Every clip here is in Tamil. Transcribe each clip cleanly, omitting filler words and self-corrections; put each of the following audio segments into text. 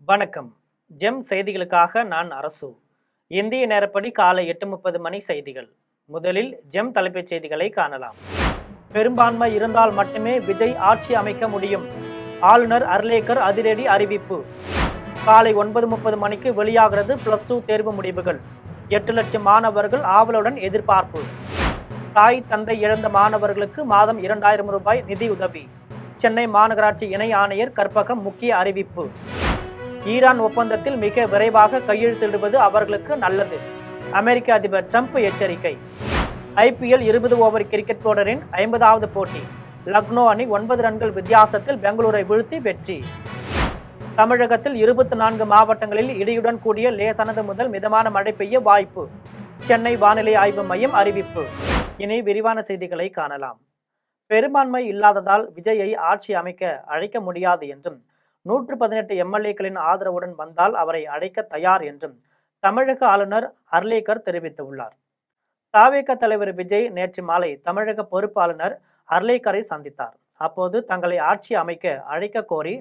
வணக்கம். ஜெம் செய்திகளுக்காக நான் அரசு. இந்திய நேரப்படி காலை 8:30 மணி செய்திகள். முதலில் ஜெம் தலைப்புச் செய்திகளை காணலாம். பெரும்பான்மை இருந்தால் மட்டுமே விஜய் ஆட்சி அமைக்க முடியும். ஆளுநர் அர்லேக்கர் அதிரடி அறிவிப்பு. காலை 9:30 மணிக்கு வெளியாகிறது +2 தேர்வு முடிவுகள். 8 லட்சம் மாணவர்கள் ஆவலுடன் எதிர்பார்ப்பு. தாய் தந்தை இழந்த மாணவர்களுக்கு மாதம் 2000 ரூபாய் நிதி உதவி. சென்னை மாநகராட்சி இணை ஆணையர் கற்பகம் முக்கிய அறிவிப்பு. ஈரான் ஒப்பந்தத்தில் மிக விரைவாக கையெழுத்திடுவது அவர்களுக்கு நல்லது. அமெரிக்க அதிபர் ட்ரம்ப் எச்சரிக்கை. IPL 20 ஓவர் கிரிக்கெட் தொடரின் 50வது போட்டி. லக்னோ அணி 9 ரன்கள் வித்தியாசத்தில் பெங்களூரை வீழ்த்தி வெற்றி. தமிழகத்தில் 24 மாவட்டங்களில் இடியுடன் கூடிய லேசானது முதல் மிதமான மழை பெய்ய வாய்ப்பு. சென்னை வானிலை ஆய்வு மையம் அறிவிப்பு. இனி விரிவான செய்திகளை காணலாம். பெரும்பான்மை இல்லாததால் விஜயை ஆட்சி அமைக்க அழைக்க முடியாது என்றும் 118 MLAக்களின் ஆதரவுடன் வந்தால் அவரை அழைக்க தயார் என்றும் தமிழக ஆளுநர் அர்லேக்கர் தெரிவித்துள்ளார். தவேக தலைவர் விஜய் நேற்று மாலை தமிழக பொறுப்பு ஆளுநர் அர்லேக்கரை சந்தித்தார். அப்போது தங்களை ஆட்சி அமைக்க அழைக்க கோரி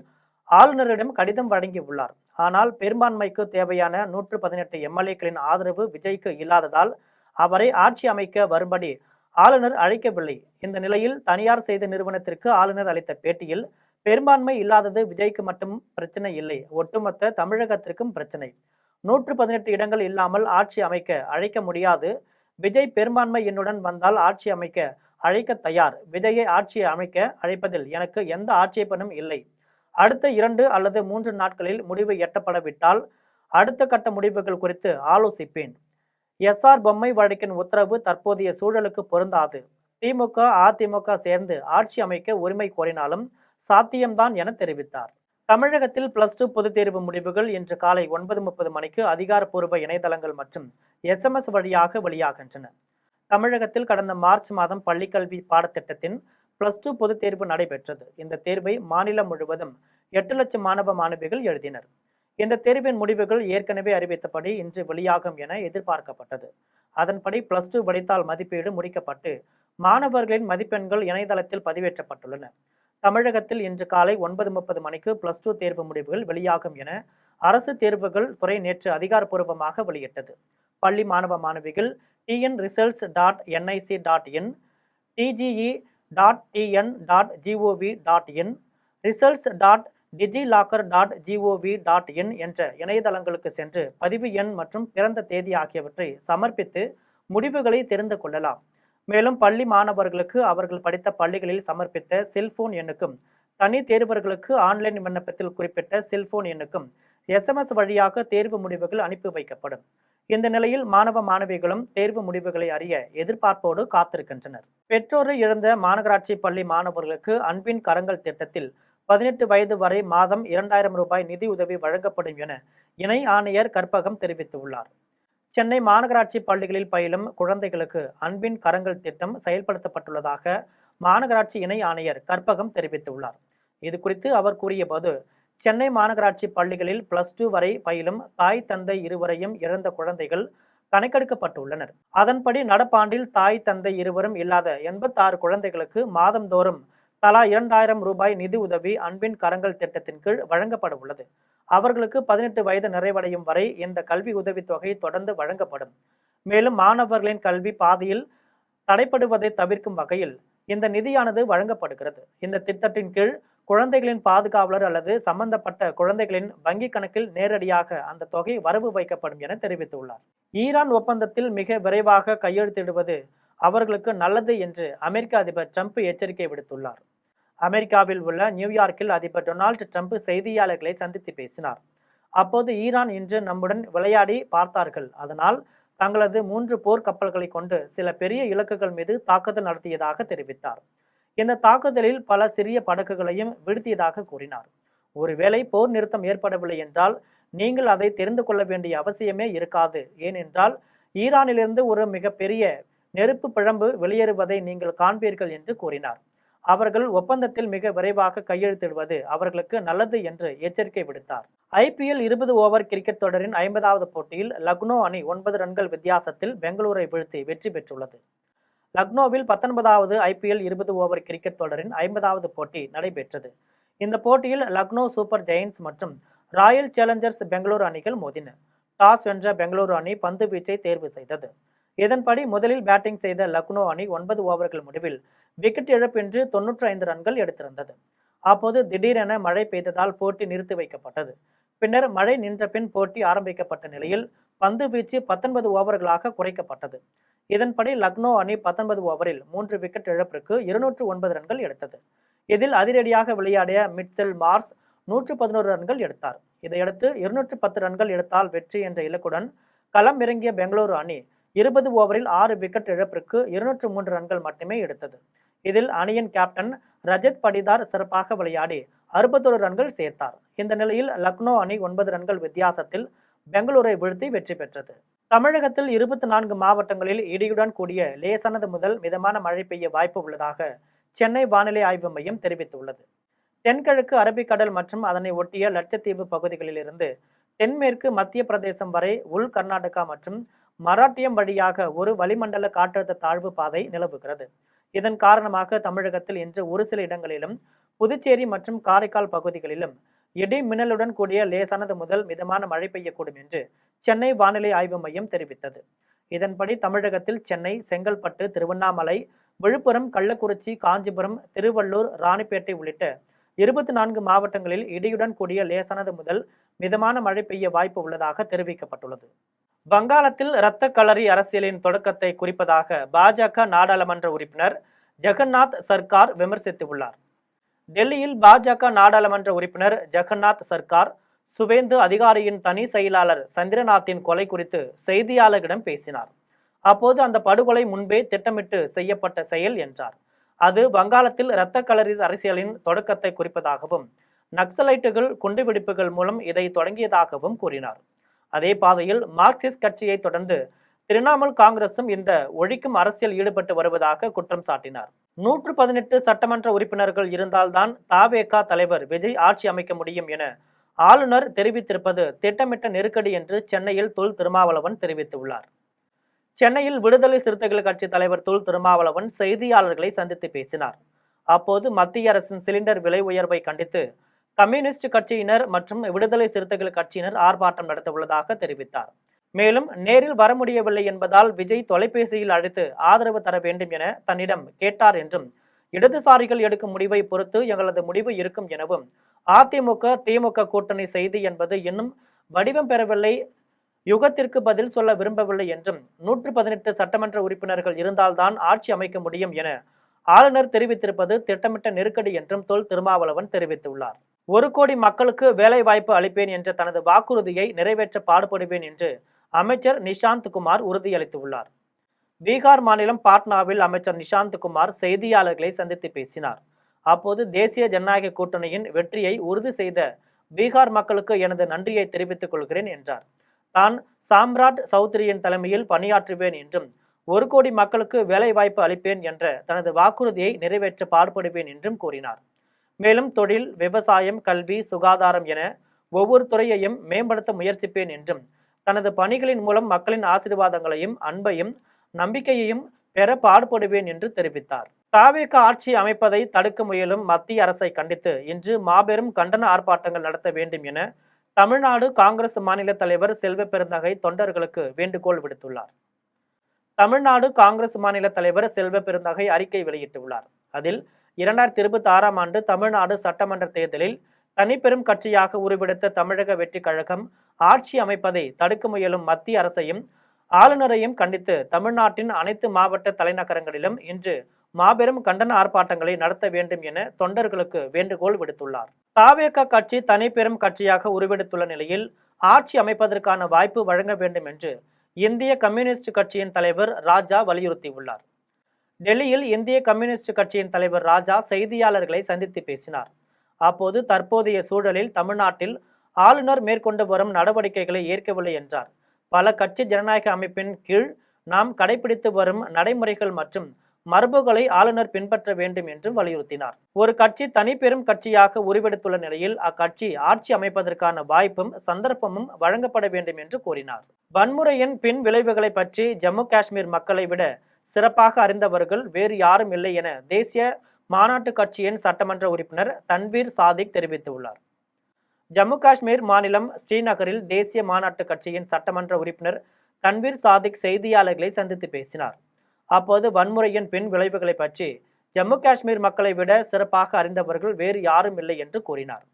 ஆளுநரிடம் கடிதம் வழங்கியுள்ளார். ஆனால் பெரும்பான்மைக்கு தேவையான 118 MLAக்களின் ஆதரவு விஜய்க்கு இல்லாததால் அவரை ஆட்சி அமைக்க வரும்படி ஆளுநர் அழைக்கவில்லை. இந்த நிலையில் தனியார் செய்தி நிறுவனத்திற்கு ஆளுநர் அளித்த பேட்டியில், பெரும்பான்மை இல்லாதது விஜய்க்கு மட்டும் பிரச்சனை இல்லை, ஒட்டுமொத்த தமிழகத்திற்கும் பிரச்சனை. 118 இடங்கள் இல்லாமல் ஆட்சி அமைக்க அழைக்க முடியாது. விஜய் பெரும்பான்மை எண்ணுடன் வந்தால் ஆட்சி அமைக்க அழைக்க தயார். விஜயை ஆட்சி அமைக்க அழைப்பதில் எனக்கு எந்த ஆட்சேபனும் இல்லை. அடுத்த 2 அல்லது 3 நாட்களில் முடிவு எட்டப்படவிட்டால் அடுத்த கட்ட முடிவுகள் குறித்து ஆலோசிப்பேன். SR பொம்மை வழக்கின் உத்தரவு தற்போதைய சூழலுக்கு பொருந்தாது. திமுக அதிமுக சேர்ந்து ஆட்சி அமைக்க உரிமை கோரினாலும் சாத்தியம்தான் என தெரிவித்தார். தமிழகத்தில் +2 பொதுத் தேர்வு முடிவுகள் இன்று காலை 9:30 மணிக்கு அதிகாரப்பூர்வ இணையதளங்கள் மற்றும் SMS வழியாக வெளியாகின்றன. தமிழகத்தில் கடந்த மார்ச் மாதம் பள்ளிக்கல்வி பாடத்திட்டத்தின் +2 பொதுத் தேர்வு நடைபெற்றது. இந்த தேர்வை மாநிலம் முழுவதும் 8 லட்சம் மாணவ மாணவிகள் எழுதினர். இந்த தேர்வின் முடிவுகள் ஏற்கனவே அறிவித்தபடி இன்று வெளியாகும் என எதிர்பார்க்கப்பட்டது. அதன்படி +2 விடைத்தாள் மதிப்பீடு முடிக்கப்பட்டு மாணவர்களின் மதிப்பெண்கள் இணையதளத்தில் பதிவேற்றப்பட்டுள்ளன. தமிழகத்தில் இன்று காலை 9:30 மணிக்கு +2 தேர்வு முடிவுகள் வெளியாகும் என அரசு தேர்வுகள் துறை நேற்று அதிகாரப்பூர்வமாக வெளியிட்டது. பள்ளி மாணவ மாணவிகள் tnresults.nic.in, tge.tn.gov.in, results.digilocker.gov.in என்ற இணையதளங்களுக்கு சென்று பதிவு எண் மற்றும் பிறந்த தேதி ஆகியவற்றை சமர்ப்பித்து முடிவுகளை தெரிந்து கொள்ளலாம். மேலும் பள்ளி மாணவர்களுக்கு அவர்கள் படித்த பள்ளிகளில் சமர்ப்பித்த செல்போன் எண்ணுக்கும், தனி தேர்வர்களுக்கு ஆன்லைன் விண்ணப்பத்தில் குறிப்பிட்ட செல்போன் எண்ணுக்கும் SMS வழியாக தேர்வு முடிவுகள் அனுப்பி வைக்கப்படும். இந்த நிலையில் மாணவ மாணவிகளும் தேர்வு முடிவுகளை அறிய எதிர்பார்ப்போடு காத்திருக்கின்றனர். பெற்றோரை இழந்த மாநகராட்சி பள்ளி மாணவர்களுக்கு அன்பின் கரங்கள் திட்டத்தில் 18 வயது வரை மாதம் 2000 ரூபாய் நிதி உதவி வழங்கப்படும் என இணை ஆணையர் கற்பகம் தெரிவித்துள்ளார். சென்னை மாநகராட்சி பள்ளிகளில் பயிலும் குழந்தைகளுக்கு அன்பின் கரங்கள் திட்டம் செயல்படுத்தப்பட்டுள்ளதாக மாநகராட்சி இணை ஆணையர் கற்பகம் தெரிவித்துள்ளார். இது குறித்து அவர் கூறியபோது, சென்னை மாநகராட்சி பள்ளிகளில் +2 வரை பயிலும் தாய் தந்தை இருவரையும் இழந்த குழந்தைகள் கணக்கெடுக்கப்பட்டுள்ளனர். அதன்படி நடப்பாண்டில் தாய் தந்தை இருவரும் இல்லாத 86 குழந்தைகளுக்கு மாதந்தோறும் தலா 2000 ரூபாய் நிதி உதவி அன்பின் கரங்கள் திட்டத்தின் கீழ் வழங்கப்பட உள்ளது. அவர்களுக்கு 18 வயது நிறைவடையும் வரை இந்த கல்வி உதவித்தொகை தொடர்ந்து வழங்கப்படும். மேலும் மாணவர்களின் கல்வி பாதையில் தடைப்படுவதை தவிர்க்கும் வகையில் இந்த நிதியானது வழங்கப்படுகிறது. இந்த திட்டத்தின் கீழ் குழந்தைகளின் பாதுகாவலர் அல்லது சம்பந்தப்பட்ட குழந்தைகளின் வங்கி கணக்கில் நேரடியாக அந்த தொகை வரவு வைக்கப்படும் என தெரிவித்துள்ளார். ஈரான் ஒப்பந்தத்தில் மிக விரைவாக கையெழுத்திடுவது அவர்களுக்கு நல்லது என்று அமெரிக்க அதிபர் ட்ரம்ப் எச்சரிக்கை விடுத்துள்ளார். அமெரிக்காவில் உள்ள நியூயார்க்கில் அதிபர் டொனால்டு ட்ரம்ப் செய்தியாளர்களை சந்தித்து பேசினார். அப்போது ஈரான் இன்று நம்முடன் விளையாடி பார்த்தார்கள், அதனால் தங்களது 3 போர் கப்பல்களை கொண்டு சில பெரிய இலக்குகள் மீது தாக்குதல் நடத்தியதாக தெரிவித்தார். இந்த தாக்குதலில் பல சிறிய படகுகளையும் வீழ்த்தியதாக கூறினார். ஒருவேளை போர் நிறுத்தம் ஏற்படவில்லை என்றால் நீங்கள் அதை தெரிந்து கொள்ள வேண்டிய அவசியமே இருக்காது. ஏனென்றால் ஈரானிலிருந்து ஒரு மிகப்பெரிய நெருப்பு பிழம்பு வெளியேறுவதை நீங்கள் காண்பீர்கள் என்று கூறினார். அவர்கள் ஒப்பந்தத்தில் மிக விரைவாக கையெழுத்திடுவது அவர்களுக்கு நல்லது என்று எச்சரிக்கை விடுத்தார். IPL 20 ஓவர் கிரிக்கெட் தொடரின் 50வது போட்டியில் லக்னோ அணி 9 ரன்கள் வித்தியாசத்தில் பெங்களூரை வீழ்த்தி வெற்றி பெற்றுள்ளது. லக்னோவில் 19வது IPL 20 ஓவர் கிரிக்கெட் தொடரின் 50வது போட்டி நடைபெற்றது. இந்த போட்டியில் லக்னோ சூப்பர் ஜெயின்ஸ் மற்றும் ராயல் சேலஞ்சர்ஸ் பெங்களூரு அணிகள் மோதின. டாஸ் வென்ற பெங்களூரு அணி பந்து வீச்சை தேர்வு செய்தது. இதன்படி முதலில் பேட்டிங் செய்த லக்னோ அணி 9 ஓவர்கள் முடிவில் விக்கெட் இழப்பின்றி 95 ரன்கள் எடுத்திருந்தது. அப்போது திடீரென மழை பெய்ததால் போட்டி நிறுத்தி வைக்கப்பட்டது. பின்னர் மழை நின்ற பின் போட்டி ஆரம்பிக்கப்பட்ட நிலையில் பந்து வீச்சு 19 ஓவர்களாக குறைக்கப்பட்டது. இதன்படி லக்னோ அணி 19 ஓவரில் 3 விக்கெட் இழப்பிற்கு 209 ரன்கள் எடுத்தது. இதில் அதிரடியாக விளையாடிய மிட்செல் மார்ஸ் 111 ரன்கள் எடுத்தார். இதையடுத்து 210 ரன்கள் எடுத்தால் வெற்றி என்ற இலக்குடன் களம் இறங்கிய பெங்களூரு அணி 20 ஓவரில் 6 விக்கெட் இழப்பிற்கு 203 ரன்கள் மட்டுமே எடுத்தது. இதில் அணியின் கேப்டன் ரஜத் படிதார் சிறப்பாக விளையாடி 61 ரன்கள் சேர்த்தார். இந்த நிலையில் லக்னோ அணி 9 ரன்கள் வித்தியாசத்தில் பெங்களூரை வீழ்த்தி வெற்றி பெற்றது. தமிழகத்தில் 24 மாவட்டங்களில் இடியுடன் கூடிய லேசானது முதல் மிதமான மழை பெய்ய வாய்ப்பு உள்ளதாக சென்னை வானிலை ஆய்வு மையம் தெரிவித்துள்ளது. தென்கிழக்கு அரபிக்கடல் மற்றும் அதனை ஒட்டிய லட்சத்தீவு பகுதிகளிலிருந்து தென்மேற்கு மத்திய பிரதேசம் வரை உள் கர்நாடகா மற்றும் மராட்டியம் வழியாக ஒரு வளிமண்டல காற்றழுத்த தாழ்வு பாதை நிலவுகிறது. இதன் காரணமாக தமிழகத்தில் இன்று ஒரு சில இடங்களிலும் புதுச்சேரி மற்றும் காரைக்கால் பகுதிகளிலும் இடி மின்னலுடன் கூடிய லேசானது முதல் மிதமான மழை பெய்யக்கூடும் என்று சென்னை வானிலை ஆய்வு மையம் தெரிவித்தது. இதன்படி தமிழகத்தில் சென்னை, செங்கல்பட்டு, திருவண்ணாமலை, விழுப்புரம், கள்ளக்குறிச்சி, காஞ்சிபுரம், திருவள்ளூர், ராணிப்பேட்டை உள்ளிட்ட 24 மாவட்டங்களில் இடியுடன் கூடிய லேசானது முதல் மிதமான மழை பெய்ய வாய்ப்பு உள்ளதாக தெரிவிக்கப்பட்டுள்ளது. வங்காளத்தில் இரத்த களரி அரசியலின் தொடக்கத்தை குறிப்பதாக பாஜக நாடாளுமன்ற உறுப்பினர் ஜெகநாத் சர்கார் விமர்சித்துள்ளார். டெல்லியில் பாஜக நாடாளுமன்ற உறுப்பினர் ஜெகநாத் சர்கார் சுவேந்து அதிகாரியின் தனி செயலாளர் சந்திரநாத்தின் கொலை குறித்து செய்தியாளர்களிடம் பேசினார். அப்போது அந்த படுகொலை முன்பே திட்டமிட்டு செய்யப்பட்ட செயல் என்றார். அது வங்காளத்தில் இரத்த களரி அரசியலின் தொடக்கத்தை குறிப்பதாகவும் நக்சலைட்டுகள் குண்டுவெடிப்புகள் மூலம் இதை தொடங்கியதாகவும் கூறினார். அதே பாதையில் மார்க்சிஸ்ட் கட்சியை தொடர்ந்து திரிணாமுல் காங்கிரசும் இந்த ஒழிக்கும் அரசியல் ஈடுபட்டு வருவதாக குற்றம் சாட்டினார். 118 சட்டமன்ற உறுப்பினர்கள் இருந்தால்தான் தவேக தலைவர் விஜய் ஆட்சி அமைக்க முடியும் என ஆளுநர் தெரிவித்திருப்பது திட்டமிட்ட நெருக்கடி என்று சென்னையில் தொல் திருமாவளவன் தெரிவித்துள்ளார். சென்னையில் விடுதலை சிறுத்தைகள் கட்சி தலைவர் தொல் திருமாவளவன் செய்தியாளர்களை சந்தித்து பேசினார். அப்போது மத்திய அரசின் சிலிண்டர் விலை உயர்வை கண்டித்து கம்யூனிஸ்ட் கட்சியினர் மற்றும் விடுதலை சிறுத்தைகள் கட்சியினர் ஆர்ப்பாட்டம் நடத்த உள்ளதாக தெரிவித்தார். மேலும் நேரில் வர முடியவில்லை என்பதால் விஜய் தொலைபேசியில் அழைத்து ஆதரவு தர வேண்டும் என தன்னிடம் கேட்டார் என்றும், இடதுசாரிகள் எடுக்கும் முடிவை பொறுத்து எங்களது முடிவு இருக்கும் எனவும், அதிமுக திமுக கூட்டணி செய்தி என்பது இன்னும் வடிவம் பெறவில்லை, யுகத்திற்கு பதில் சொல்ல விரும்பவில்லை என்றும், 118 சட்டமன்ற உறுப்பினர்கள் இருந்தால்தான் ஆட்சி அமைக்க முடியும் என ஆளுநர் தெரிவித்திருப்பது திட்டமிட்ட நெருக்கடி என்றும் தொல் திருமாவளவன் தெரிவித்துள்ளார். 1 கோடி மக்களுக்கு வேலை வாய்ப்பு அளிப்பேன் என்ற தனது வாக்குறுதியை நிறைவேற்ற பாடுபடுவேன் என்று அமைச்சர் நிஷாந்த் குமார் உறுதியளித்துள்ளார். பீகார் மாநிலம் பாட்னாவில் அமைச்சர் நிஷாந்த் குமார் செய்தியாளர்களை சந்தித்து பேசினார். அப்போது தேசிய ஜனநாயக கூட்டணியின் வெற்றியை உறுதி செய்த பீகார் மக்களுக்கு எனது நன்றியை தெரிவித்துக் கொள்கிறேன் என்றார். தான் சாம்ராட் சௌத்ரியின் தலைமையில் பணியாற்றுவேன் என்றும் 1 கோடி மக்களுக்கு வேலை வாய்ப்பு அளிப்பேன் என்ற தனது வாக்குறுதியை நிறைவேற்ற பாடுபடுவேன் என்றும் கூறினார். மேலும் தொழில், விவசாயம், கல்வி, சுகாதாரம் என ஒவ்வொரு துறையையும் மேம்படுத்த முயற்சிப்பேன் என்றும், தனது பணிகளின் மூலம் மக்களின் ஆசீர்வாதங்களையும் அன்பையும் நம்பிக்கையையும் பெற பாடுபடுவேன் என்று தெரிவித்தார். தவேக ஆட்சி அமைப்பதை தடுக்க முயலும் மத்திய அரசை கண்டித்து இன்று மாபெரும் கண்டன ஆர்ப்பாட்டங்கள் நடத்த வேண்டும் என தமிழ்நாடு காங்கிரஸ் மாநில தலைவர் செல்வ பெருந்தகை தொண்டர்களுக்கு வேண்டுகோள் விடுத்துள்ளார். தமிழ்நாடு காங்கிரஸ் மாநில தலைவர் செல்வ பெருந்தகை அறிக்கை வெளியிட்டுள்ளார். அதில் 2026ஆம் ஆண்டு தமிழ்நாடு சட்டமன்ற தேர்தலில் தனிப்பெரும் கட்சியாக உருவெடுத்த தமிழக வெற்றி கழகம் ஆட்சி அமைப்பதை தடுக்க முயலும் மத்திய அரசையும் ஆளுநரையும் கண்டித்து தமிழ்நாட்டின் அனைத்து மாவட்ட தலைநகரங்களிலும் இன்று மாபெரும் கண்டன ஆர்ப்பாட்டங்களை நடத்த வேண்டும் என தொண்டர்களுக்கு வேண்டுகோள் விடுத்துள்ளார். தவேக கட்சி தனிப்பெரும் கட்சியாக உருவெடுத்துள்ள நிலையில் ஆட்சி அமைப்பதற்கான வாய்ப்பு வழங்க வேண்டும் என்று இந்திய கம்யூனிஸ்ட் கட்சியின் தலைவர் ராஜா வலியுறுத்தியுள்ளார். டெல்லியில் இந்திய கம்யூனிஸ்ட் கட்சியின் தலைவர் ராஜா செய்தியாளர்களை சந்தித்து பேசினார். அப்போது தற்போதைய சூழலில் தமிழ்நாட்டில் ஆளுநர் மேற்கொண்டு வரும் நடவடிக்கைகளை ஏற்கவில்லை என்றார். பல கட்சி ஜனநாயக அமைப்பின் கீழ் நாம் கடைபிடித்து வரும் நடைமுறைகள் மற்றும் மரபுகளை ஆளுநர் பின்பற்ற வேண்டும் என்று வலியுறுத்தினார். ஒரு கட்சி தனிப்பெரும் கட்சியாக உருவெடுத்துள்ள நிலையில் அக்கட்சி ஆட்சி அமைப்பதற்கான வாய்ப்பும் சந்தர்ப்பமும் வழங்கப்பட வேண்டும் என்று கூறினார். வன்முறையின் பின் விளைவுகளை பற்றி ஜம்மு காஷ்மீர் மக்களை விட சிறப்பாக அறிந்தவர்கள் வேறு யாரும் இல்லை என தேசிய மாநாட்டு கட்சியின் சட்டமன்ற உறுப்பினர் தன்வீர் சாதிக் தெரிவித்துள்ளார். ஜம்மு காஷ்மீர் மாநிலம் ஸ்ரீநகரில் தேசிய மாநாட்டு கட்சியின் சட்டமன்ற உறுப்பினர் தன்வீர் சாதிக் செய்தியாளர்களை சந்தித்து பேசினார். அப்போது வன்முறையின் பின் விளைவுகளை பற்றி ஜம்மு காஷ்மீர் மக்களை விட சிறப்பாக அறிந்தவர்கள் வேறு யாரும் இல்லை என்று கூறினார்.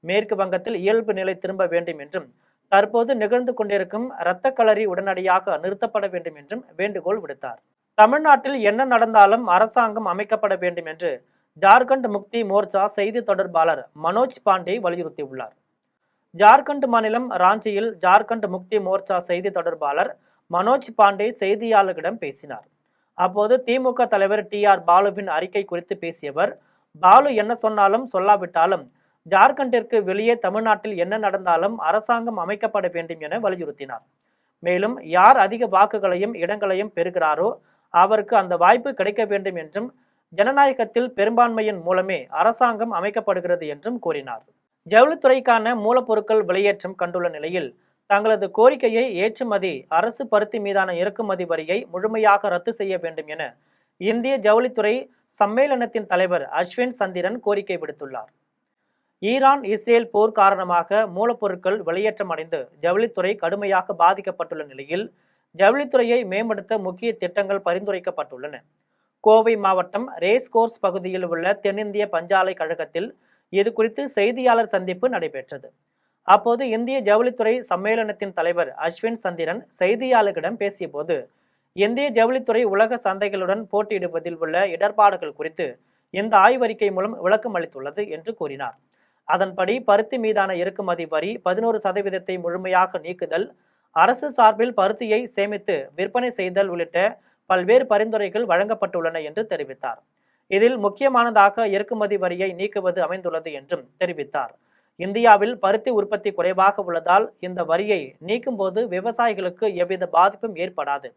மேற்கு வங்கத்தில் இயல்பு நிலை திரும்ப வேண்டும் என்றும் தற்போது நிகழ்ந்து கொண்டிருக்கும் இரத்த களரி உடனடியாக நிறுத்தப்பட வேண்டும் என்றும் வேண்டுகோள் விடுத்தார். தமிழ்நாட்டில் என்ன நடந்தாலும் அரசாங்கம் அமைக்கப்பட வேண்டும் என்று ஜார்க்கண்ட் முக்தி மோர்ச்சா செய்தி தொடர்பாளர் மனோஜ் பாண்டே வலியுறுத்தியுள்ளார். ஜார்க்கண்ட் மாநிலம் ராஞ்சியில் ஜார்க்கண்ட் முக்தி மோர்ச்சா செய்தி தொடர்பாளர் மனோஜ் பாண்டே செய்தியாளர்களிடம் பேசினார். அப்போது திமுக தலைவர் TR பாலுவின் அறிக்கை குறித்து பேசியவர், பாலு என்ன சொன்னாலும் சொல்லாவிட்டாலும் ஜார்க்கண்டிற்கு வெளியே தமிழ்நாட்டில் என்ன நடந்தாலும் அரசாங்கம் அமைக்கப்பட வேண்டும் என வலியுறுத்தினார். மேலும் யார் அதிக வாக்குகளையும் இடங்களையும் பெறுகிறாரோ அவருக்கு அந்த வாய்ப்பு கிடைக்க வேண்டும் என்றும் ஜனநாயகத்தில் பெரும்பான்மையின் மூலமே அரசாங்கம் அமைக்கப்படுகிறது என்றும் கூறினார். ஜவுளித்துறைக்கான மூலப்பொருட்கள் விலையேற்றம் கண்டுள்ள நிலையில் தங்களது கோரிக்கையை ஏற்றுமதி அரசு பருத்தி மீதான இறக்குமதி வரியை முழுமையாக ரத்து செய்ய வேண்டும் என இந்திய ஜவுளித்துறை சம்மேளனத்தின் தலைவர் அஸ்வின் சந்திரன் கோரிக்கை விடுத்துள்ளார். ஈரான் இஸ்ரேல் போர் காரணமாக மூலப்பொருட்கள் வெளியேற்றம் அடைந்து ஜவுளித்துறை கடுமையாக பாதிக்கப்பட்டுள்ள நிலையில் ஜவுளித்துறையை மேம்படுத்த முக்கிய திட்டங்கள் பரிந்துரைக்கப்பட்டுள்ளன. கோவை மாவட்டம் ரேஸ்கோர்ஸ் பகுதியில் உள்ள தென்னிந்திய பஞ்சாலை கழகத்தில் இது குறித்து செய்தியாளர் சந்திப்பு நடைபெற்றது. அப்போது இந்திய ஜவுளித்துறை சம்மேளனத்தின் தலைவர் அஸ்வின் சந்திரன் செய்தியாளர்களிடம் பேசிய போது, இந்திய ஜவுளித்துறை உலக சந்தைகளுடன் போட்டியிடுவதில் உள்ள இடர்பாடுகள் குறித்து இந்த ஆய்வறிக்கை மூலம் விளக்கம் அளித்துள்ளது என்று கூறினார். அதன்படி பருத்தி மீதான இறக்குமதி வரி 11% முழுமையாக நீக்குதல், அரசு சார்பில் பருத்தியை சேமித்து விற்பனை செய்தல் உள்ளிட்ட பல்வேறு பரிந்துரைகள் வழங்கப்பட்டுள்ளன என்று தெரிவித்தார். இதில் முக்கியமானதாக இறக்குமதி வரியை நீக்குவது அமைந்துள்ளது என்றும் தெரிவித்தார். இந்தியாவில் பருத்தி உற்பத்தி குறைவாக உள்ளதால் இந்த வரியை நீக்கும் போது விவசாயிகளுக்கு எவ்வித பாதிப்பும் ஏற்படாது.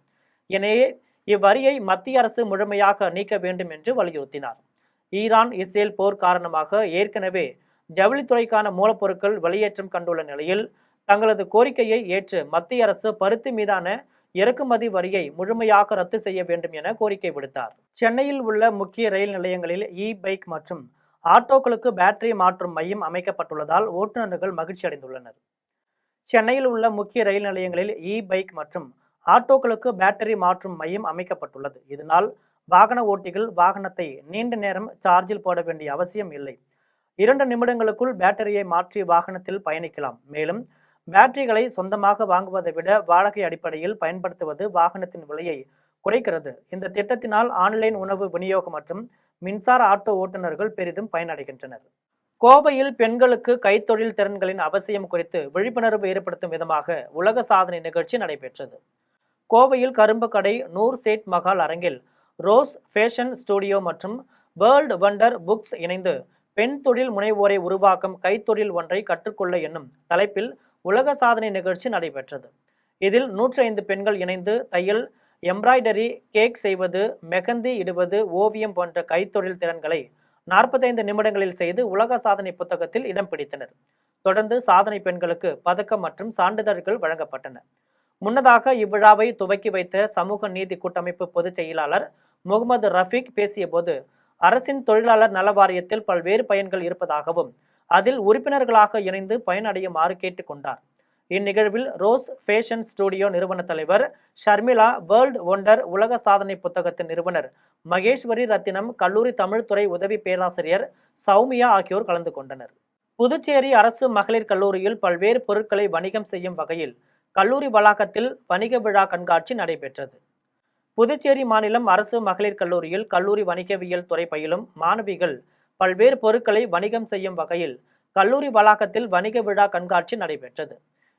எனவே இவ்வரியை மத்திய அரசு முழுமையாக நீக்க வேண்டும் என்று வலியுறுத்தினார். ஈரான் இஸ்ரேல் போர் காரணமாக ஏற்கனவே ஜவுளித்துறைக்கான மூலப்பொருட்கள் வெளியேற்றம் கண்டுள்ள நிலையில் தங்களது கோரிக்கையை ஏற்று மத்திய அரசு பருத்தி மீதான இறக்குமதி வரியை முழுமையாக ரத்து செய்ய வேண்டும் என கோரிக்கை விடுத்தார். சென்னையில் உள்ள முக்கிய ரயில் நிலையங்களில் பைக் மற்றும் ஆட்டோக்களுக்கு பேட்டரி மாற்றும் மையம் அமைக்கப்பட்டுள்ளதால் ஓட்டுநர்கள் மகிழ்ச்சி அடைந்துள்ளனர். சென்னையில் உள்ள முக்கிய ரயில் நிலையங்களில் பைக் மற்றும் ஆட்டோக்களுக்கு பேட்டரி மாற்றும் மையம் அமைக்கப்பட்டுள்ளது. இதனால் வாகன ஓட்டிகள் வாகனத்தை நீண்ட நேரம் சார்ஜில் போட வேண்டிய அவசியம் இல்லை. 2 நிமிடங்களுக்குள் பேட்டரியை மாற்றி வாகனத்தில் பயணிக்கலாம். மேலும் பேட்டரிகளை சொந்தமாக வாங்குவதை விட வாடகை அடிப்படையில் பயன்படுத்துவது வாகனத்தின் விலையை குறைக்கிறது. இந்த திட்டத்தினால் ஆன்லைன் உணவு விநியோகம் மற்றும் மின்சார ஆட்டோ ஓட்டுநர்கள் பெரிதும் பயனடைகின்றனர். கோவையில் பெண்களுக்கு கைத்தொழில் திறன்களின் அவசியம் குறித்து விழிப்புணர்வு ஏற்படுத்தும் விதமாக உலக சாதனை நிகழ்ச்சி நடைபெற்றது. கோவையில் கரும்பு கடை நூர் சேட் மஹால் அரங்கில் ரோஸ் ஃபேஷன் ஸ்டுடியோ மற்றும் வேர்ல்ட் வண்டர் புக்ஸ் இணைந்து பெண் தொழில் முனைவோரை உருவாக்கும் கைத்தொழில் ஒன்றை கற்றுக்கொள்ள என்னும் தலைப்பில் உலக சாதனை நிகழ்ச்சி நடைபெற்றது. இதில் 105 பெண்கள் இணைந்து தையல், எம்ப்ராய்டரி, கேக் செய்வது, மெஹந்தி இடுவது, ஓவியம் போன்ற கைத்தொழில் திறன்களை 45 நிமிடங்களில் செய்து உலக சாதனை புத்தகத்தில் இடம் பிடித்தனர். தொடர்ந்து சாதனை பெண்களுக்கு பதக்கம் மற்றும் சான்றிதழ்கள் வழங்கப்பட்டன. முன்னதாக இவ்விழாவை துவக்கி வைத்த சமூக நீதி கூட்டமைப்பு பொதுச் செயலாளர் முகமது ரஃபீக் பேசிய போது, அரசின் தொழிலாளர் நல வாரியத்தில் பல்வேறு பயன்கள் இருப்பதாகவும் அதில் உறுப்பினர்களாக இணைந்து பயனடையுமாறு கேட்டுக்கொண்டார். இந்நிகழ்வில் ரோஸ் ஃபேஷன் ஸ்டுடியோ நிறுவன தலைவர் ஷர்மிளா, வேர்ல்ட் ஒண்டர் உலக சாதனை புத்தகத்தின் நிறுவனர் மகேஸ்வரி ரத்தினம், கல்லூரி தமிழ்துறை உதவி பேராசிரியர் சௌமியா ஆகியோர் கலந்து கொண்டனர். புதுச்சேரி அரசு மகளிர் கல்லூரியில் பல்வேறு பொருட்களை வணிகம் செய்யும் வகையில் கல்லூரி வளாகத்தில் வணிக விழா கண்காட்சி நடைபெற்றது. புதுச்சேரி மாநிலம் அரசு மகளிர் கல்லூரியில் கல்லூரி வணிகவியல் துறை பயிலும் மாணவிகள் பல்வேறு பொருட்களை வணிகம் செய்யும் வகையில் கல்லூரி வளாகத்தில் வணிக விழா கண்காட்சி நடைபெற்றது.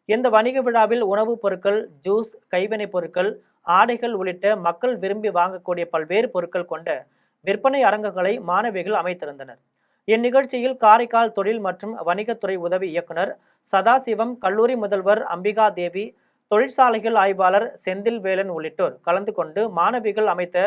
இந்த வணிக விழாவில் உணவுப் பொருட்கள், ஜூஸ், கைவினைப் பொருட்கள், ஆடைகள் உள்ளிட்ட மக்கள் விரும்பி வாங்கக்கூடிய பல்வேறு பொருட்கள் கொண்ட விற்பனை அரங்குகளை மாணவிகள் அமைத்திருந்தனர். இந்நிகழ்ச்சியில் காரைக்கால் தொழில் மற்றும் வணிகத்துறை உதவி இயக்குனர் சதாசிவம், கல்லூரி முதல்வர் அம்பிகா தேவி, தொழிற்சாலைகள் ஆய்வாளர் செந்தில் வேலன் உள்ளிட்டோர் கலந்து கொண்டு மாணவிகள் அமைத்த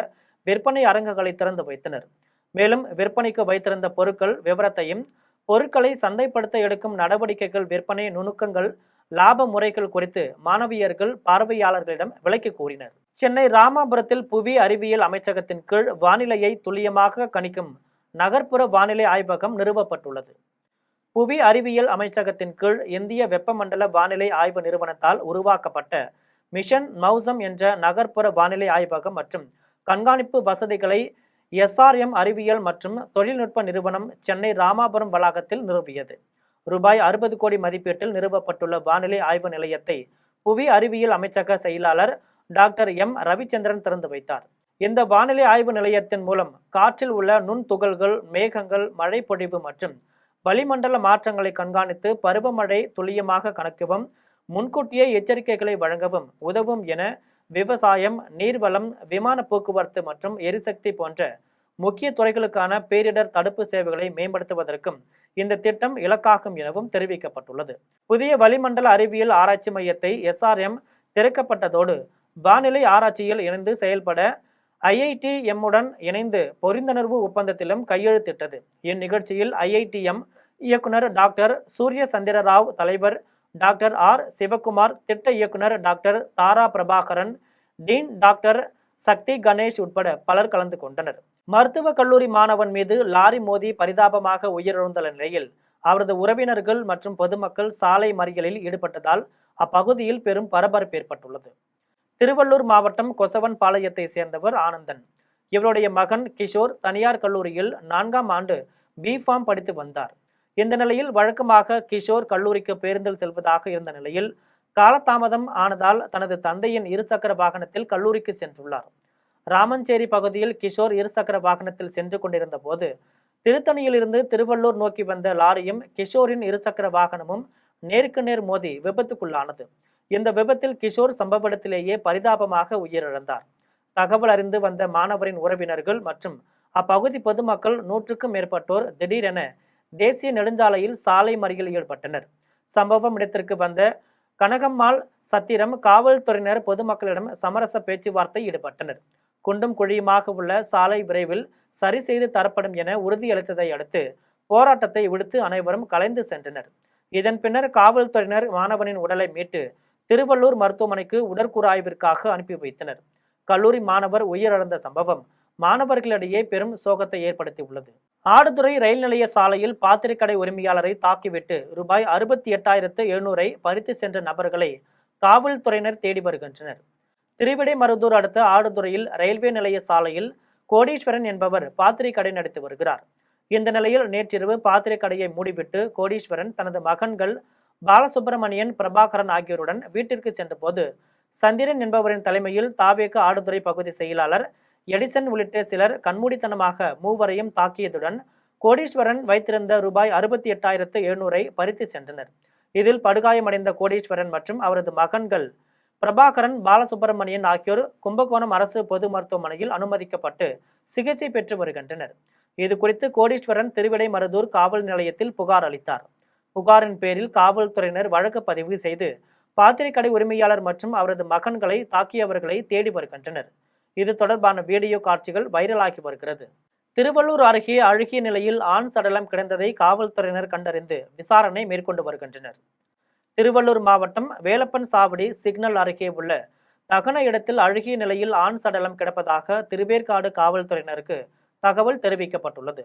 விற்பனை அரங்குகளை திறந்து வைத்தனர். மேலும் விற்பனைக்கு வைத்திருந்த பொருட்கள் விவரத்தையும், பொருட்களை சந்தைப்படுத்த எடுக்கும் நடவடிக்கைகள், விற்பனை நுணுக்கங்கள், லாப முறைகள் குறித்து மாணவியர்கள் பார்வையாளர்களிடம் விளக்கி கூறினர். சென்னை ராமாபுரத்தில் புவி அறிவியல் அமைச்சகத்தின் கீழ் வானிலையை துல்லியமாக கணிக்கும் நகர்ப்புற வானிலை ஆய்வகம் நிறுவப்பட்டுள்ளது. புவி அறிவியல் அமைச்சகத்தின் கீழ் இந்திய வெப்பமண்டல வானிலை ஆய்வு நிறுவனத்தால் உருவாக்கப்பட்ட மிஷன் மௌசம் என்ற நகர்ப்புற வானிலை ஆய்வகம் மற்றும் கண்காணிப்பு வசதிகளை எஸ்ஆர்எம் அறிவியல் மற்றும் தொழில்நுட்ப நிறுவனம் சென்னை ராமாபுரம் வளாகத்தில் நிறுவியது. ரூபாய் 60 கோடி மதிப்பீட்டில் நிறுவப்பட்டுள்ள வானிலை ஆய்வு நிலையத்தை புவி அறிவியல் அமைச்சக செயலாளர் டாக்டர் எம் ரவிச்சந்திரன் திறந்து வைத்தார். இந்த வானிலை ஆய்வு நிலையத்தின் மூலம் காற்றில் உள்ள நுண்துகள்கள், மேகங்கள், மழை பொழிவு மற்றும் வளிமண்டல மாற்றங்களை கண்காணித்து பருவமழை துல்லியமாக கணக்கவும் முன்கூட்டியே எச்சரிக்கைகளை வழங்கவும் உதவும் என விவசாயம், நீர்வளம், விமான போக்குவரத்து மற்றும் எரிசக்தி போன்ற முக்கிய துறைகளுக்கான பேரிடர் தடுப்பு சேவைகளை மேம்படுத்துவதற்கும் இந்த திட்டம் இலக்காகும் எனவும் தெரிவிக்கப்பட்டுள்ளது. புதிய வளிமண்டல அறிவியல் ஆராய்ச்சி மையத்தை எஸ்ஆர்எம் திறக்கப்பட்டதோடு வானிலை ஆராய்ச்சியில் இணைந்து செயல்பட ஐஐடிஎம்முடன் இணைந்து புரிந்துணர்வு ஒப்பந்தத்திலும் கையெழுத்திட்டது. இந்நிகழ்ச்சியில் ஐஐடிஎம் இயக்குனர் டாக்டர் சூரிய சந்திர ராவ், தலைவர் டாக்டர் ஆர் சிவகுமார், திட்ட இயக்குனர் டாக்டர் தாரா பிரபாகரன், டீன் டாக்டர் சக்தி கணேஷ் உட்பட பலர் கலந்து கொண்டனர். மருத்துவக் கல்லூரி மாணவன் மீது லாரி மோதி பரிதாபமாக உயிரிழந்துள்ள நிலையில் அவரது உறவினர்கள் மற்றும் பொதுமக்கள் சாலை மறியலில் ஈடுபட்டதால் அப்பகுதியில் பெரும் பரபரப்பு ஏற்பட்டுள்ளது. திருவள்ளூர் மாவட்டம் கொசவன் பாளையத்தை சேர்ந்தவர் ஆனந்தன். இவருடைய மகன் கிஷோர் தனியார் கல்லூரியில் 4ஆம் ஆண்டு பிஃபார்ம் படித்து வந்தார். இந்த நிலையில் வழக்கமாக கிஷோர் கல்லூரிக்கு பேருந்தில் செல்வதாக இருந்த நிலையில் காலதாமதம் ஆனதால் தனது தந்தையின் இருசக்கர வாகனத்தில் கல்லூரிக்கு சென்றுள்ளார். ராமஞ்சேரி பகுதியில் கிஷோர் இருசக்கர வாகனத்தில் சென்று கொண்டிருந்த போது திருத்தணியிலிருந்து திருவள்ளூர் நோக்கி வந்த லாரியும் கிஷோரின் இருசக்கர வாகனமும் நேருக்கு நேர் மோதி விபத்துக்குள்ளானது. இந்த விபத்தில் கிஷோர் சம்பவ இடத்திலேயே பரிதாபமாக உயிரிழந்தார். தகவல் அறிந்து வந்த மாணவரின் உறவினர்கள் மற்றும் அப்பகுதி பொதுமக்கள் 100க்கும் மேற்பட்டோர் திடீரென தேசிய நெடுஞ்சாலையில் சாலை மறியலில் ஈடுபட்டனர். சம்பவம் இடத்திற்கு வந்த கனகம்மாள் சத்திரம் காவல்துறையினர் பொதுமக்களிடம் சமரச பேச்சுவார்த்தை ஈடுபட்டனர். குண்டும் குழியுமாக உள்ள சாலை விரைவில் சரி செய்து தரப்படும் என உறுதியளித்ததை அடுத்து போராட்டத்தை விடுத்து அனைவரும் கலைந்து சென்றனர். இதன் பின்னர் காவல்துறையினர் மாணவனின் உடலை மீட்டு திருவள்ளூர் மருத்துவமனைக்கு உடற்கூறாய்விற்காக அனுப்பி வைத்தனர். கல்லூரி மாணவர் உயிரிழந்த சம்பவம் மாணவர்களிடையே பெரும் சோகத்தை ஏற்படுத்தியுள்ளது. ஆடுதுறை ரயில் நிலைய சாலையில் பாத்திரக்கடை உரிமையாளரை தாக்கிவிட்டு ரூபாய் 68,700 பறித்து சென்ற நபர்களை காவல்துறையினர் தேடி வருகின்றனர். திருவிடைமருதூர் அடுத்த ஆடுதுறையில் ரயில்வே நிலைய சாலையில் கோடீஸ்வரன் என்பவர் பாத்திரக்கடை நடத்தி வருகிறார். இந்த நிலையில் நேற்றிரவு பாத்திரக்கடையை மூடிவிட்டு கோடீஸ்வரன் தனது மகன்கள் பாலசுப்பிரமணியன், பிரபாகரன் ஆகியோருடன் வீட்டிற்கு சென்றபோது சந்திரன் என்பவரின் தலைமையில் தாவேக ஆடுதுறை பகுதி செயலாளர் எடிசன் உள்ளிட்ட சிலர் கண்மூடித்தனமாக மூவரையும் தாக்கியதுடன் கோடீஸ்வரன் வைத்திருந்த ரூபாய் 68,700 பறித்து சென்றனர். இதில் படுகாயமடைந்த கோடீஸ்வரன் மற்றும் அவரது மகன்கள் பிரபாகரன், பாலசுப்பிரமணியன் ஆகியோர் கும்பகோணம் அரசு பொது மருத்துவமனையில் அனுமதிக்கப்பட்டு சிகிச்சை பெற்று வருகின்றனர். இது குறித்து கோடீஸ்வரன் திருவிடைமருதூர் காவல் நிலையத்தில் புகார் அளித்தார். புகாரின் பேரில் காவல்துறையினர் வழக்கு பதிவு செய்து பாத்திரக்கடை உரிமையாளர் மற்றும் அவரது மகன்களை தாக்கியவர்களை தேடி வருகின்றனர். இது தொடர்பான வீடியோ காட்சிகள் வைரலாகி வருகிறது. திருவள்ளூர் அருகே அழுகிய நிலையில் ஆண் சடலம் கிடந்ததை காவல்துறையினர் கண்டறிந்து விசாரணை மேற்கொண்டு வருகின்றனர். திருவள்ளூர் மாவட்டம் வேலப்பன் சாவடி சிக்னல் அருகே உள்ள தகன இடத்தில் அழுகிய நிலையில் ஆண் சடலம் கிடப்பதாக திருவேற்காடு காவல்துறையினருக்கு தகவல் தெரிவிக்கப்பட்டுள்ளது.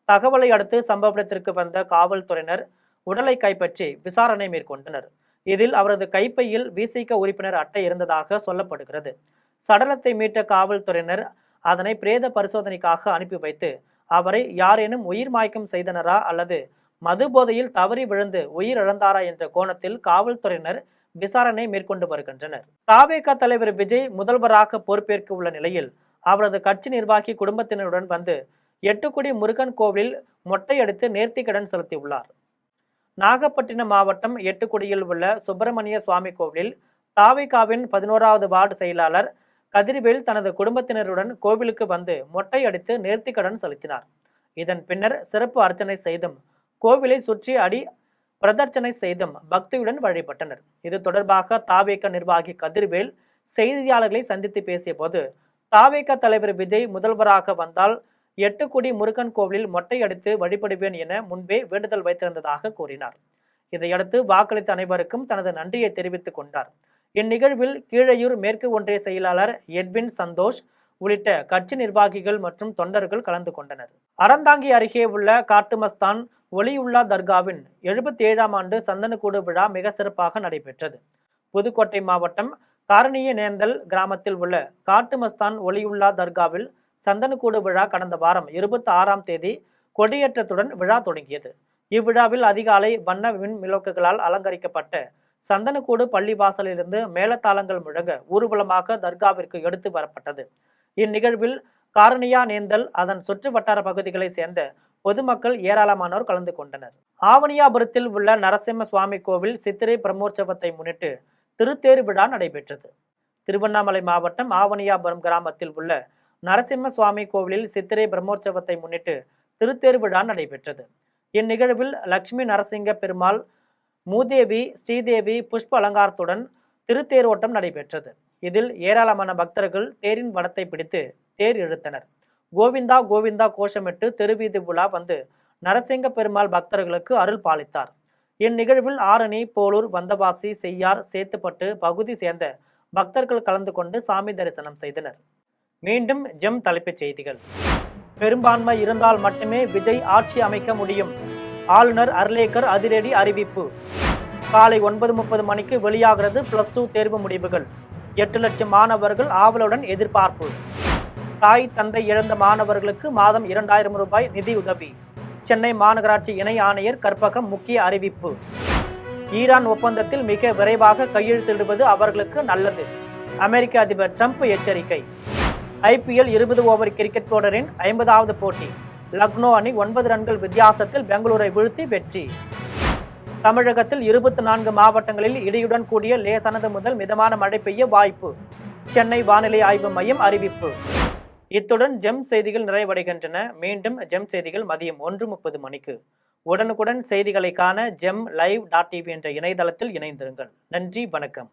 தகவலை அடுத்து சம்பவ இடத்திற்கு வந்த காவல்துறையினர் உடலை கைப்பற்றி விசாரணை மேற்கொண்டனர். இதில் அவரது கைப்பையில் விசிக உறுப்பினர் அட்டை இருந்ததாக சொல்லப்படுகிறது. சடலத்தை மீட்ட காவல்துறையினர் அதனை பிரேத பரிசோதனைக்காக அனுப்பி வைத்து அவரை யாரேனும் உயிர் மாய்க்கம் செய்தனரா அல்லது மது போதையில் தவறி விழுந்து உயிரிழந்தாரா என்ற கோணத்தில் காவல்துறையினர் விசாரணை மேற்கொண்டு வருகின்றனர். தாவேக தலைவர் விஜய் முதல்வராக பொறுப்பேற்க உள்ள நிலையில் அவரது கட்சி நிர்வாகி குடும்பத்தினருடன் வந்து எட்டுக்குடி முருகன் கோவிலில் மொட்டையடித்து நேர்த்திக்கடன் செலுத்தியுள்ளார். நாகப்பட்டினம் மாவட்டம் எட்டுக்குடியில் உள்ள சுப்பிரமணிய சுவாமி கோவிலில் தாவேகாவின் 11வது வார்டு செயலாளர் கதிர்வேல் தனது குடும்பத்தினருடன் கோவிலுக்கு வந்து மொட்டை அடித்து நேர்த்திக்கடன் செலுத்தினார். இதன் பின்னர் சிறப்பு அர்ச்சனை செய்தும் கோவிலை சுற்றி அடி பிரதர்ச்சனை செய்தும் பக்தியுடன் வழிபட்டனர். இது தொடர்பாக தாவேக நிர்வாகி கதிர்வேல் செய்தியாளர்களை சந்தித்து பேசிய போது தாவேக தலைவர் விஜய் முதல்வராக வந்தால் எட்டுக்குடி முருகன் கோவிலில் மொட்டை அடித்து வழிபடுவேன் என முன்பே வேண்டுதல் வைத்திருந்ததாக கூறினார். இதையடுத்து வாக்களித்த அனைவருக்கும் தனது நன்றியை தெரிவித்துக் கொண்டார். இந்நிகழ்வில் கீழையூர் மேற்கு ஒன்றிய செயலாளர் எட்வின் சந்தோஷ், உள்ளிட்ட கட்சி நிர்வாகிகள் மற்றும் தொண்டர்கள் கலந்து கொண்டனர். அறந்தாங்கி அருகே உள்ள காட்டுமஸ்தான் ஒலியுல்லா தர்காவின் 77ஆம் ஆண்டு சந்தனக்கூடு விழா மிக சிறப்பாக நடைபெற்றது. புதுக்கோட்டை மாவட்டம் காரணியநேந்தல் கிராமத்தில் உள்ள காட்டுமஸ்தான் ஒலியுல்லா தர்காவில் சந்தனக்கூடு விழா கடந்த வாரம் 26ஆம் தேதி கொடியேற்றத்துடன் விழா தொடங்கியது. இவ்விழாவில் அதிகாலை வண்ண மின் விளக்குகளால் அலங்கரிக்கப்பட்ட சந்தனக்கூடு பள்ளிவாசலிலிருந்து மேளதாளங்கள் முழங்க ஊர்வலமாக தர்காவிற்கு எடுத்து வரப்பட்டது. இந்நிகழ்வில் காரணியாநேந்தல் அதன் சுற்று வட்டார பகுதிகளை சேர்ந்த பொதுமக்கள் ஏராளமானோர் கலந்து கொண்டனர். ஆவணியாபுரத்தில் உள்ள நரசிம்ம சுவாமி கோவில் சித்திரை பிரம்மோற்சவத்தை முன்னிட்டு திருத்தேர் விழா நடைபெற்றது. திருவண்ணாமலை மாவட்டம் ஆவணியாபுரம் கிராமத்தில் உள்ள நரசிம்ம சுவாமி கோவிலில் சித்திரை பிரம்மோற்சவத்தை முன்னிட்டு திருத்தேர் விழா நடைபெற்றது. இந்நிகழ்வில் லட்சுமி நரசிங்க பெருமாள், மூதேவி, ஸ்ரீதேவி புஷ்ப அலங்காரத்துடன் திருத்தேரோட்டம் நடைபெற்றது. இதில் ஏராளமான பக்தர்கள் தேரின் வடத்தை பிடித்து தேர் இழுத்தனர். கோவிந்தா கோவிந்தா கோஷமிட்டு தெருவீதி உலா வந்து நரசிங்க பெருமாள் பக்தர்களுக்கு அருள் பாலித்தார். இந்நிகழ்வில் ஆரணி, போலூர், வந்தவாசி, செய்யார், சேத்துப்பட்டு பகுதி சேர்ந்த பக்தர்கள் கலந்து கொண்டு சாமி தரிசனம் செய்தனர். மீண்டும் ஜெம் தலைப்புச் செய்திகள். பெரும்பான்மை இருந்தால் மட்டுமே விஜய் ஆட்சி அமைக்க முடியும். ஆளுநர் அர்லேக்கர் அதிரடி அறிவிப்பு. காலை 9:30 மணிக்கு வெளியாகிறது +2 தேர்வு முடிவுகள். 8 லட்சம் மாணவர்கள் ஆவலுடன் எதிர்பார்ப்பு. தாய் தந்தை இழந்த மாணவர்களுக்கு மாதம் 2000 ரூபாய் நிதியுதவி. சென்னை மாநகராட்சி இணை ஆணையர் கற்பகம் முக்கிய அறிவிப்பு. ஈரான் ஒப்பந்தத்தில் மிக விரைவாக கையெழுத்திடுவது அவர்களுக்கு நல்லது. அமெரிக்க அதிபர் ட்ரம்ப் எச்சரிக்கை. IPL 20 ஓவர் கிரிக்கெட் தொடரின் 50வது போட்டி. லக்னோ அணி 9 ரன்கள் வித்தியாசத்தில் பெங்களூரை வீழ்த்தி வெற்றி. தமிழகத்தில் 24 மாவட்டங்களில் இடியுடன் கூடிய லேசானது முதல் மிதமான மழை பெய்ய வாய்ப்பு. சென்னை வானிலை ஆய்வு மையம் அறிவிப்பு. இத்துடன் ஜெம் செய்திகள் நிறைவடைகின்றன. மீண்டும் ஜெம் செய்திகள் மதியம் 1:30 மணிக்கு. உடனுக்குடன் செய்திகளை காண GemLive.tv என்ற இணையதளத்தில் இணைந்திருங்கள். நன்றி, வணக்கம்.